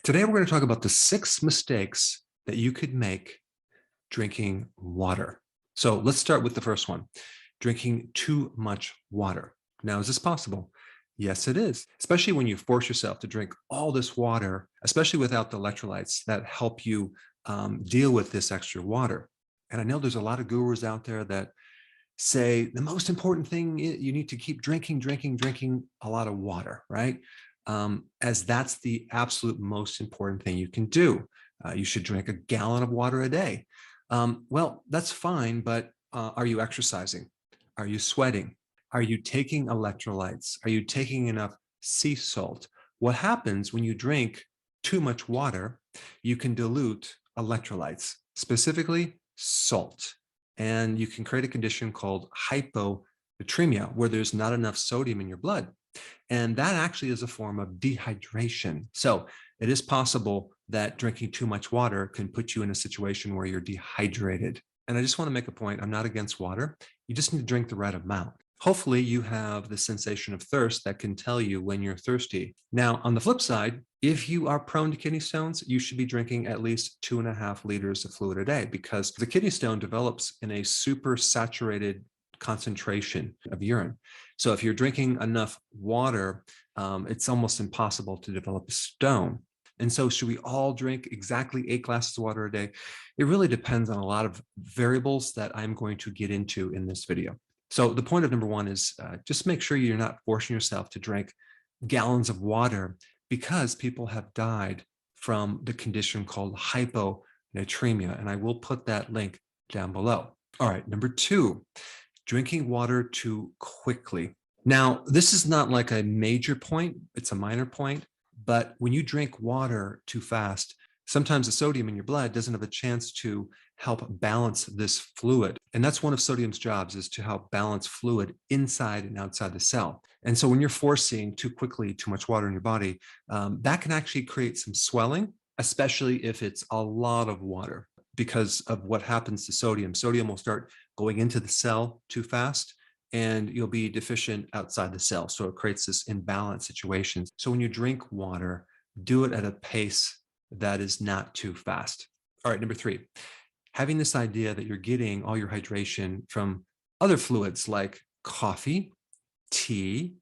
Today, we're going to talk about the 6 mistakes that you could make drinking water. So let's start with the first one, drinking too much water. Now, is this possible? Yes, it is, especially when you force yourself to drink all this water, especially without the electrolytes that help you deal with this extra water. And I know there's a lot of gurus out there that say the most important thing you need to keep drinking a lot of water, right? As that's the absolute most important thing you can do. You should drink a gallon of water a day. Well, that's fine, but are you exercising? Are you sweating? Are you taking electrolytes? Are you taking enough sea salt? What happens when you drink too much water? You can dilute electrolytes, specifically salt. And you can create a condition called hyponatremia, where there's not enough sodium in your blood. And that actually is a form of dehydration. So it is possible that drinking too much water can put you in a situation where you're dehydrated. And I just want to make a point. I'm not against water. You just need to drink the right amount. Hopefully you have the sensation of thirst that can tell you when you're thirsty. Now, on the flip side, if you are prone to kidney stones, you should be drinking at least 2.5 liters of fluid a day, because the kidney stone develops in a super saturated concentration of urine. So if you're drinking enough water, it's almost impossible to develop a stone. And so should we all drink exactly 8 glasses of water a day? It really depends on a lot of variables that I'm going to get into in this video. So the point of number one is just make sure you're not forcing yourself to drink gallons of water, because people have died from the condition called hyponatremia. And I will put that link down below. All right, number two, drinking water too quickly. Now, this is not like a major point, it's a minor point, but when you drink water too fast, sometimes the sodium in your blood doesn't have a chance to help balance this fluid. And that's one of sodium's jobs, is to help balance fluid inside and outside the cell. And so when you're forcing too quickly too much water in your body, that can actually create some swelling, especially if it's a lot of water, because of what happens to sodium. Sodium will start going into the cell too fast, and you'll be deficient outside the cell. So it creates this imbalance situation. So when you drink water, do it at a pace that is not too fast. All right, number three, having this idea that you're getting all your hydration from other fluids like coffee, tea,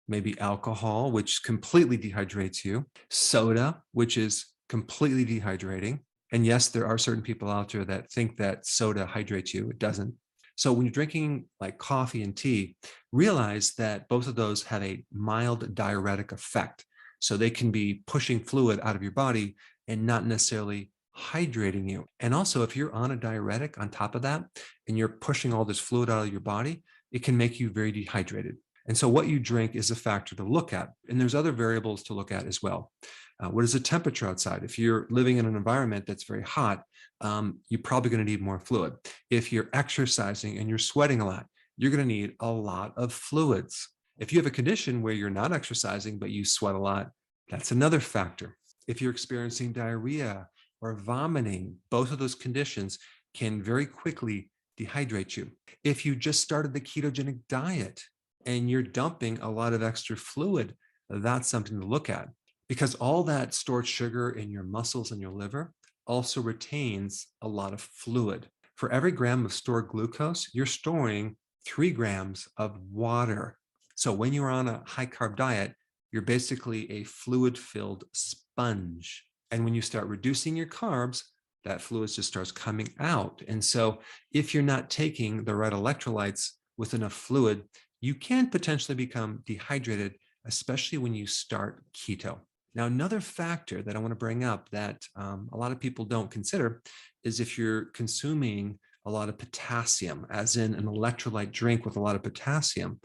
maybe alcohol, which completely dehydrates you, soda, which is completely dehydrating. And yes, there are certain people out there that think that soda hydrates you. It doesn't. So when you're drinking like coffee and tea, realize that both of those have a mild diuretic effect. So they can be pushing fluid out of your body and not necessarily hydrating you. And also, if you're on a diuretic on top of that, and you're pushing all this fluid out of your body, it can make you very dehydrated. And so what you drink is a factor to look at. And there's other variables to look at as well. What is the temperature outside? If you're living in an environment that's very hot, you're probably going to need more fluid. If you're exercising and you're sweating a lot, you're going to need a lot of fluids. If you have a condition where you're not exercising, but you sweat a lot, that's another factor. If you're experiencing diarrhea or vomiting, both of those conditions can very quickly dehydrate you. If you just started the ketogenic diet and you're dumping a lot of extra fluid, that's something to look at, because all that stored sugar in your muscles and your liver also retains a lot of fluid. For every gram of stored glucose, you're storing 3 grams of water. So when you're on a high carb diet, you're basically a fluid-filled sponge. And when you start reducing your carbs, that fluid just starts coming out. And so if you're not taking the right electrolytes with enough fluid, you can potentially become dehydrated, especially when you start keto. Now, another factor that I want to bring up that a lot of people don't consider is if you're consuming a lot of potassium, as in an electrolyte drink with a lot of potassium.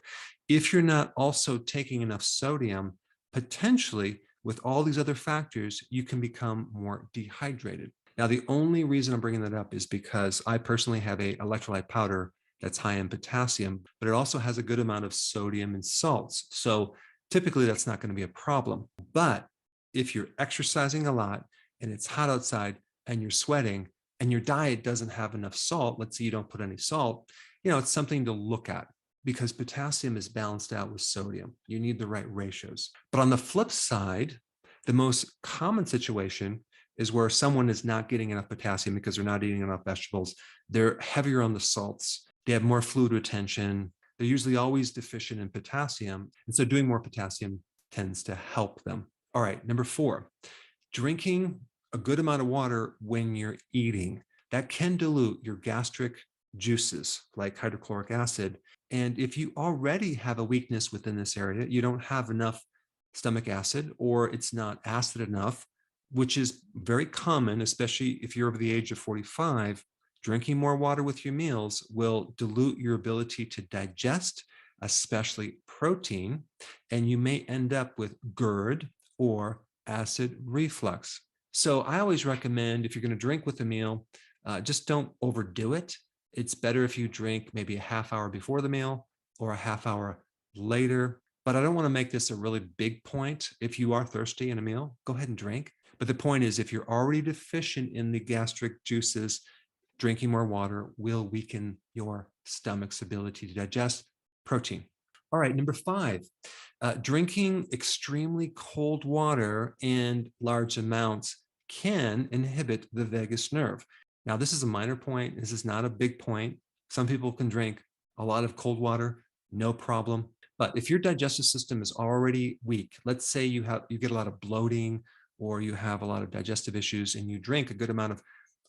If you're not also taking enough sodium, potentially with all these other factors, you can become more dehydrated. Now, the only reason I'm bringing that up is because I personally have a electrolyte powder that's high in potassium, but it also has a good amount of sodium and salts. So typically that's not going to be a problem. But if you're exercising a lot and it's hot outside and you're sweating and your diet doesn't have enough salt, let's say you don't put any salt, it's something to look at, because potassium is balanced out with sodium. You need the right ratios. But on the flip side, The most common situation is where someone is not getting enough potassium because they're not eating enough vegetables. They're heavier on the salts. They have more fluid retention. They're usually always deficient in potassium. And so doing more potassium tends to help them. All right, number 4, drinking a good amount of water when you're eating. That can dilute your gastric juices like hydrochloric acid. And if you already have a weakness within this area, you don't have enough stomach acid, or it's not acid enough, which is very common, especially if you're over the age of 45, drinking more water with your meals will dilute your ability to digest, especially protein, and you may end up with GERD or acid reflux. So I always recommend, if you're going to drink with a meal, just don't overdo it. It's better if you drink maybe a half hour before the meal or a half hour later. But I don't want to make this a really big point. If you are thirsty in a meal, go ahead and drink. But the point is, if you're already deficient in the gastric juices, drinking more water will weaken your stomach's ability to digest protein. All right, number 5, drinking extremely cold water in large amounts can inhibit the vagus nerve. Now, this is a minor point. This is not a big point. Some people can drink a lot of cold water, no problem. But if your digestive system is already weak, let's say you get a lot of bloating or you have a lot of digestive issues and you drink a good amount of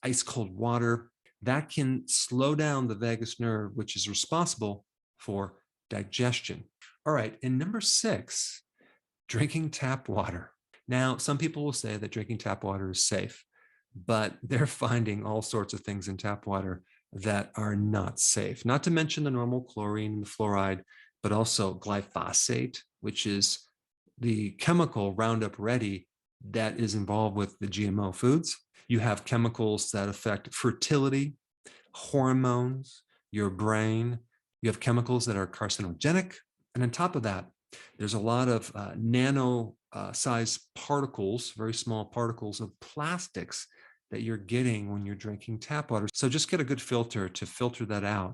ice cold water, that can slow down the vagus nerve, which is responsible for digestion. All right, and number 6, drinking tap water. Now, some people will say that drinking tap water is safe, but they're finding all sorts of things in tap water that are not safe, not to mention the normal chlorine and the fluoride, but also glyphosate, which is the chemical Roundup Ready that is involved with the GMO foods. You have chemicals that affect fertility, hormones, your brain. You have chemicals that are carcinogenic. And on top of that, there's a lot of nano size particles, very small particles of plastics that you're getting when you're drinking tap water. So just get a good filter to filter that out.